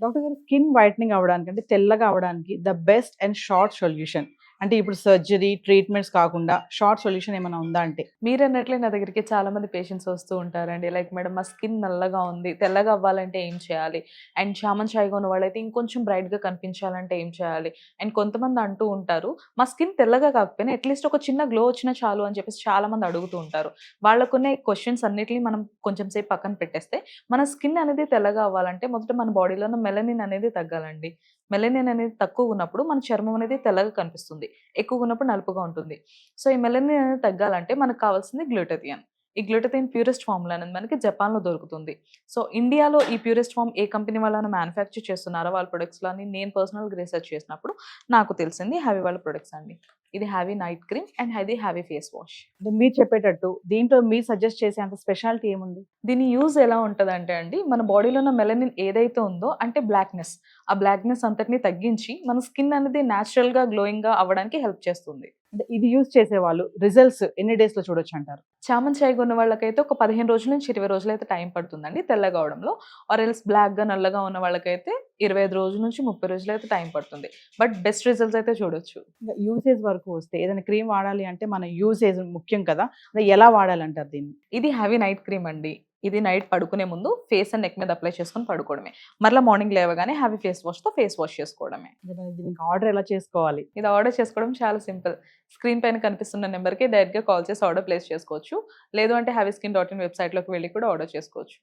Doctor గారు skin whitening అవ్వడానికి అంటే తెల్లగా అవ్వడానికి the best and short solution అంటే ఇప్పుడు సర్జరీ ట్రీట్మెంట్స్ కాకుండా షార్ట్ సొల్యూషన్ ఏమైనా ఉందా అంటే? మీరన్నట్లే నా దగ్గరికి చాలా మంది పేషెంట్స్ వస్తూ ఉంటారండి. లైక్ మేడం మా స్కిన్ నల్లగా ఉంది. తెల్లగా అవ్వాలంటే ఏం చేయాలి? అండ్ చామన్ చాయగా ఉన్న వాళ్ళైతే ఇంకొంచెం బ్రైట్‌గా కనిపించాలంటే ఏం చేయాలి? అండ్ కొంతమంది అంటూ ఉంటారు, మా స్కిన్ తెల్లగా కాకపోయినా అట్‌లీస్ట్ ఒక చిన్న గ్లో వచ్చినా చాలు అని చెప్పేసి చాలా మంది అడుగుతూ ఉంటారు. వాళ్ళకున్న క్వెషన్స్ అన్నిటిని మనం కొంచెం సేపు పక్కన పెట్టేస్తే, మన స్కిన్ అనేది తెల్లగా అవ్వాలంటే మొదట మన బాడీలో ఉన్న మెలనిన్ అనేది తగ్గాలండి. మెలనిన్ అనేది తక్కువగున్నప్పుడు మన చర్మం అనేది తెల్లగా కనిపిస్తుంది. ఎక్కువగున్నప్పుడు నలుపుగా ఉంటుంది. సో, ఈ మెలనిన్ అనేది తగ్గాలంటే మనకు కావాల్సింది గ్లూటాథియన్. ఈ గ్లూటాథియన్ ప్యూరెస్ట్ ఫార్ములా అనేది మనకి జపాన్‌లో దొరుకుతుంది. సో, ఇండియాలో ఈ ప్యూరెస్ట్ ఫార్మ్ ఏ కంపెనీ వాళ్ళైనా మ్యానుఫ్యాక్చర్ చేస్తున్నారో వాళ్ళ ప్రొడక్ట్స్‌లో అని నేను పర్సనల్‌గా రిసర్చ్ చేసినప్పుడు నాకు తెలిసింది హ్యావీ వాళ్ళ ప్రొడక్ట్స్ అండి. ఇది హ్యావీ నైట్ క్రీమ్ అండ్ ఇది హ్యావీ ఫేస్ వాష్. అంటే మీరు చెప్పేటట్టు దీంట్లో మీరు సజెస్ట్ చేసే అంత స్పెషాలిటీ ఏముంది? దీని యూజ్ ఎలా ఉంటదంటే అండి, మన బాడీలో ఉన్న మెలనిన్ ఏదైతే ఉందో అంటే బ్లాక్‌నెస్. ఆ బ్లాక్‌నెస్ అంతటిని తగ్గించి మన స్కిన్ అనేది నేచురల్‌గా గ్లోయింగ్‌గా అవ్వడానికి హెల్ప్ చేస్తుంది. అంటే ఇది యూజ్ చేసేవాళ్ళు రిజల్ట్స్ ఎన్ని డేస్‌లో చూడొచ్చంటారు? చామన్ చాయగా ఉన్న వాళ్ళకైతే ఒక 15 రోజుల నుంచి 20 రోజులైతే టైం పడుతుందండి తెల్లగా అవ్వడంలో. ఆర్ ఎల్స్ బ్లాక్‌గా, నల్లగా ఉన్న వాళ్ళకైతే 25 రోజుల నుంచి 30 రోజులైతే టైం పడుతుంది. బట్ బెస్ట్ రిజల్ట్స్ అయితే చూడొచ్చు. ఇంకా యూసేజ్ వరకు వస్తే ఏదైనా క్రీమ్ వాడాలి అంటే మన యూసేజ్ ముఖ్యం కదా! అది ఎలా వాడాలంటారు దీన్ని? ఇది హ్యావీ నైట్ క్రీమ్ అండి. ఇది నైట్ పడుకునే ముందు ఫేస్ అండ్ నెక్ మీద అప్లై చేసుకొని పడుకోవడమే. మరలా మార్నింగ్ లేవగానే హ్యావీ ఫేస్ వాష్‌తో ఫేస్ వాష్ చేసుకోవడమే. దీనికి ఆర్డర్ ఎలా చేసుకోవాలి? ఇది ఆర్డర్ చేసుకోవడం చాలా సింపుల్. స్క్రీన్ పైన కనిపిస్తున్న నంబర్‌కి డైరెక్ట్‌గా కాల్ చేసి ఆర్డర్ ప్లేస్ చేసుకోవచ్చు. లేదు అంటే హ్యావీ స్కిన్ డాట్ ఇన్ వెబ్‌సైట్‌లోకి వెళ్లి కూడా ఆర్డర్ చేసుకోవచ్చు.